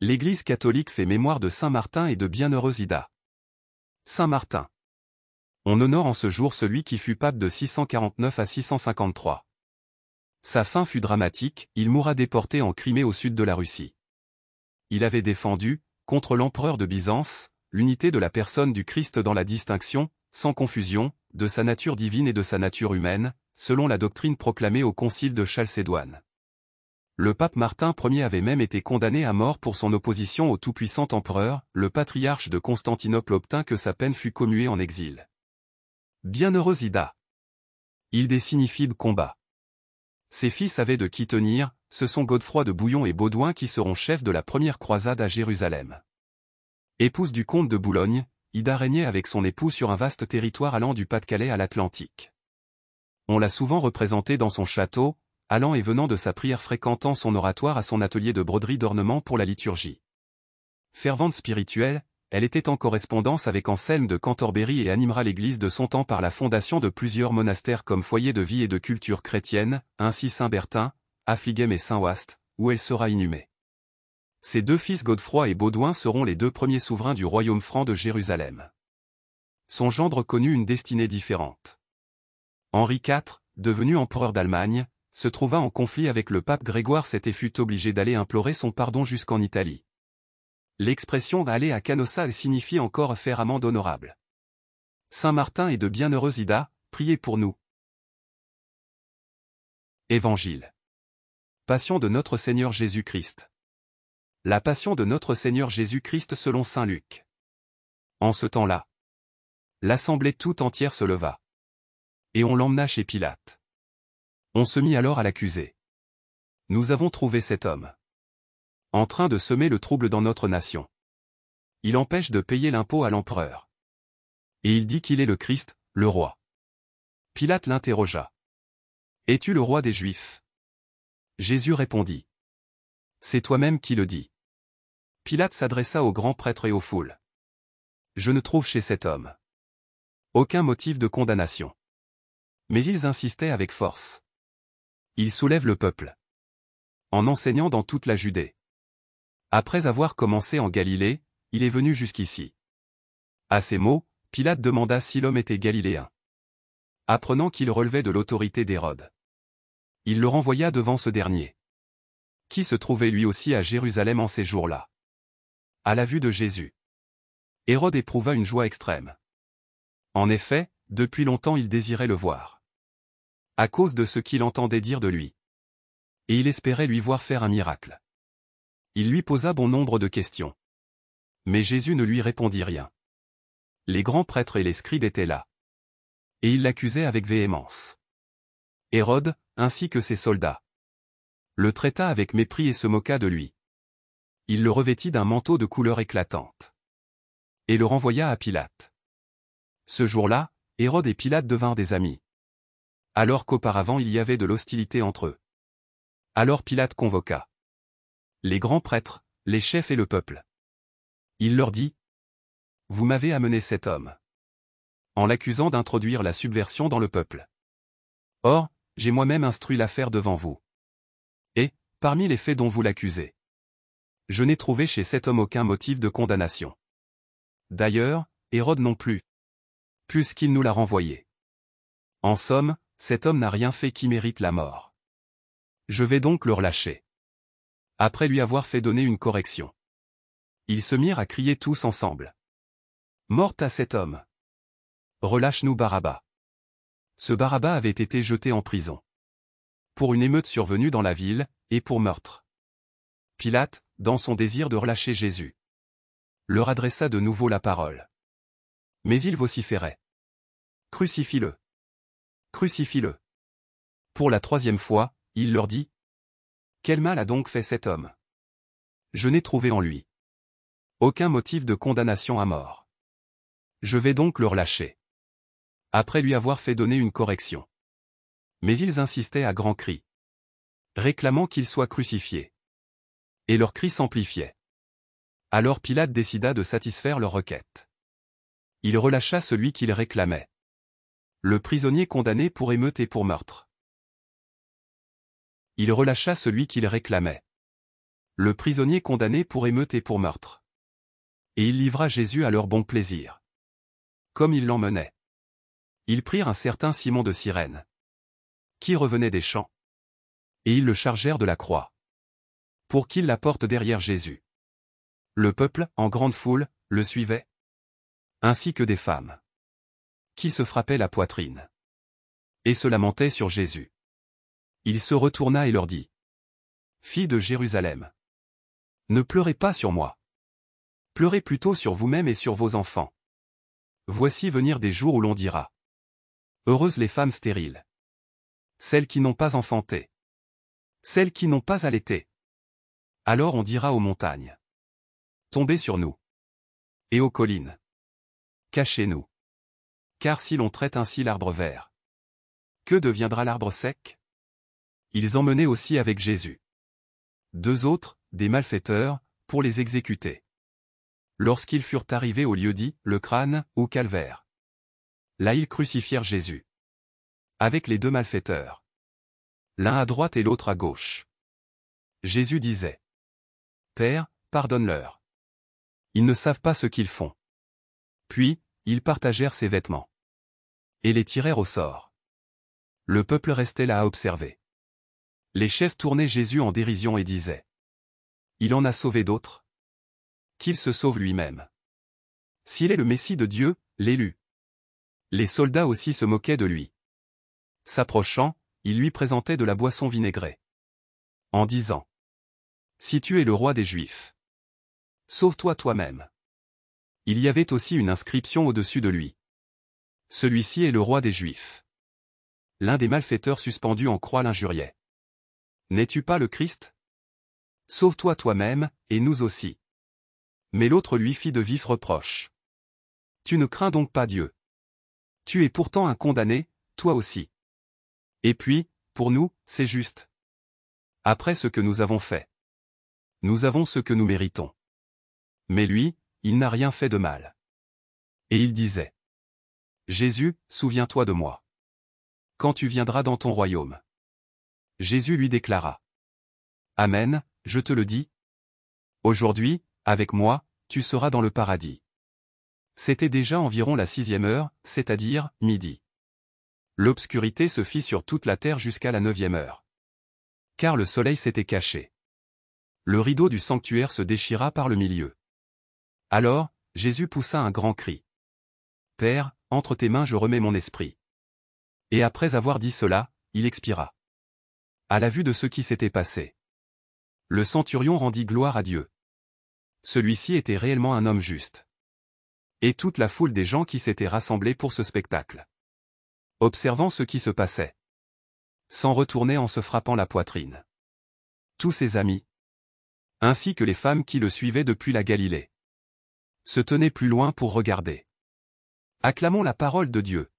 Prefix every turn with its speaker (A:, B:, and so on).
A: L'Église catholique fait mémoire de Saint Martin et de Bienheureuse Ida. Saint Martin. On honore en ce jour celui qui fut pape de 649 à 653. Sa fin fut dramatique, il mourra déporté en Crimée au sud de la Russie. Il avait défendu, contre l'empereur de Byzance, l'unité de la personne du Christ dans la distinction, sans confusion, de sa nature divine et de sa nature humaine, selon la doctrine proclamée au concile de Chalcédoine. Le pape Martin Ier avait même été condamné à mort pour son opposition au tout-puissant empereur, le patriarche de Constantinople obtint que sa peine fût commuée en exil. Bienheureuse Ida. Hilde signifie de combat. Ses fils avaient de qui tenir, ce sont Godefroy de Bouillon et Baudouin qui seront chefs de la première croisade à Jérusalem. Épouse du comte de Boulogne, Ida régnait avec son époux sur un vaste territoire allant du Pas-de-Calais à l'Atlantique. On l'a souvent représentée dans son château, allant et venant de sa prière fréquentant son oratoire à son atelier de broderie d'ornements pour la liturgie. Fervente spirituelle, elle était en correspondance avec Anselme de Cantorbéry et animera l'Église de son temps par la fondation de plusieurs monastères comme foyer de vie et de culture chrétienne, ainsi Saint-Bertin, Affligem et Saint-Ouast, où elle sera inhumée. Ses deux fils Godefroy et Baudouin seront les deux premiers souverains du royaume franc de Jérusalem. Son gendre connut une destinée différente. Henri IV, devenu empereur d'Allemagne, se trouva en conflit avec le pape Grégoire VII et fut obligé d'aller implorer son pardon jusqu'en Italie. L'expression « aller à Canossa » signifie encore faire amende honorable. Saint Martin et de Bienheureuse Ida, priez pour nous. Évangile. Passion de notre Seigneur Jésus-Christ. La passion de notre Seigneur Jésus-Christ selon saint Luc. En ce temps-là, l'assemblée tout entière se leva. Et on l'emmena chez Pilate. On se mit alors à l'accuser. Nous avons trouvé cet homme en train de semer le trouble dans notre nation. Il empêche de payer l'impôt à l'empereur. Et il dit qu'il est le Christ, le roi. Pilate l'interrogea. Es-tu le roi des Juifs? Jésus répondit. C'est toi-même qui le dis. Pilate s'adressa aux grands prêtres et aux foules. Je ne trouve chez cet homme aucun motif de condamnation. Mais ils insistaient avec force. Il soulève le peuple. En enseignant dans toute la Judée. Après avoir commencé en Galilée, il est venu jusqu'ici. À ces mots, Pilate demanda si l'homme était galiléen. Apprenant qu'il relevait de l'autorité d'Hérode, il le renvoya devant ce dernier, qui se trouvait lui aussi à Jérusalem en ces jours-là. À la vue de Jésus, Hérode éprouva une joie extrême. En effet, depuis longtemps il désirait le voir. À cause de ce qu'il entendait dire de lui. Et il espérait lui voir faire un miracle. Il lui posa bon nombre de questions. Mais Jésus ne lui répondit rien. Les grands prêtres et les scribes étaient là. Et ils l'accusaient avec véhémence. Hérode, ainsi que ses soldats, le traita avec mépris et se moqua de lui. Il le revêtit d'un manteau de couleur éclatante. Et le renvoya à Pilate. Ce jour-là, Hérode et Pilate devinrent des amis. Alors qu'auparavant il y avait de l'hostilité entre eux. Alors Pilate convoqua les grands prêtres, les chefs et le peuple. Il leur dit, « Vous m'avez amené cet homme en l'accusant d'introduire la subversion dans le peuple. Or, j'ai moi-même instruit l'affaire devant vous. Et, parmi les faits dont vous l'accusez, je n'ai trouvé chez cet homme aucun motif de condamnation. D'ailleurs, Hérode non plus, puisqu'il nous l'a renvoyé. En somme, cet homme n'a rien fait qui mérite la mort. Je vais donc le relâcher. » Après lui avoir fait donner une correction, ils se mirent à crier tous ensemble. « Morte à cet homme! Relâche-nous Barabbas. » Ce Barabbas avait été jeté en prison. Pour une émeute survenue dans la ville, et pour meurtre. Pilate, dans son désir de relâcher Jésus, leur adressa de nouveau la parole. Mais ils vociféraient. « Crucifie-le! Crucifie-le » Pour la troisième fois, il leur dit, « Quel mal a donc fait cet homme? Je n'ai trouvé en lui aucun motif de condamnation à mort. Je vais donc le relâcher. » Après lui avoir fait donner une correction. Mais ils insistaient à grands cris, réclamant qu'il soit crucifié. Et leurs cris s'amplifiaient. Alors Pilate décida de satisfaire leur requête. Il relâcha celui qu'il réclamait. Le prisonnier condamné pour émeute et pour meurtre. Il relâcha celui qu'il réclamait. le prisonnier condamné pour émeute et pour meurtre. Et il livra Jésus à leur bon plaisir. Comme ils l'emmenaient, ils prirent un certain Simon de Cyrène, qui revenait des champs, et ils le chargèrent de la croix, pour qu'il la porte derrière Jésus. Le peuple, en grande foule, le suivait, ainsi que des femmes, qui se frappaient la poitrine, et se lamentaient sur Jésus. Il se retourna et leur dit: Filles de Jérusalem, ne pleurez pas sur moi. Pleurez plutôt sur vous-même et sur vos enfants. Voici venir des jours où l'on dira: Heureuses les femmes stériles, celles qui n'ont pas enfanté, celles qui n'ont pas allaité. Alors on dira aux montagnes: Tombez sur nous. Et aux collines: Cachez-nous. Car si l'on traite ainsi l'arbre vert, que deviendra l'arbre sec? Ils emmenaient aussi avec Jésus 2 autres, des malfaiteurs, pour les exécuter. Lorsqu'ils furent arrivés au lieu dit, le crâne, ou calvaire, là ils crucifièrent Jésus, avec les 2 malfaiteurs, l'un à droite et l'autre à gauche. Jésus disait: Père, pardonne-leur. Ils ne savent pas ce qu'ils font. Puis, ils partagèrent ses vêtements, et les tirèrent au sort. Le peuple restait là à observer. Les chefs tournaient Jésus en dérision et disaient: Il en a sauvé d'autres. Qu'il se sauve lui-même. S'il est le Messie de Dieu, l'élu. Les soldats aussi se moquaient de lui. S'approchant, ils lui présentaient de la boisson vinaigrée, en disant: Si tu es le roi des Juifs, sauve-toi toi-même. Il y avait aussi une inscription au-dessus de lui: Celui-ci est le roi des Juifs. L'un des malfaiteurs suspendus en croix l'injuriait: N'es-tu pas le Christ? Sauve-toi toi-même, et nous aussi. Mais l'autre lui fit de vifs reproches. Tu ne crains donc pas Dieu. Tu es pourtant un condamné, toi aussi. Et puis, pour nous, c'est juste. Après ce que nous avons fait, nous avons ce que nous méritons. Mais lui, il n'a rien fait de mal. Et il disait: Jésus, souviens-toi de moi, quand tu viendras dans ton royaume. Jésus lui déclara: Amen, je te le dis. Aujourd'hui, avec moi, tu seras dans le paradis. C'était déjà environ la 6e heure, c'est-à-dire, midi. L'obscurité se fit sur toute la terre jusqu'à la 9e heure. Car le soleil s'était caché. Le rideau du sanctuaire se déchira par le milieu. Alors, Jésus poussa un grand cri: Père, entre tes mains je remets mon esprit. Et après avoir dit cela, il expira. À la vue de ce qui s'était passé, le centurion rendit gloire à Dieu. Celui-ci était réellement un homme juste. Et toute la foule des gens qui s'étaient rassemblés pour ce spectacle, observant ce qui se passait, s'en retournaient en se frappant la poitrine. Tous ses amis, ainsi que les femmes qui le suivaient depuis la Galilée, se tenaient plus loin pour regarder. Acclamons la parole de Dieu.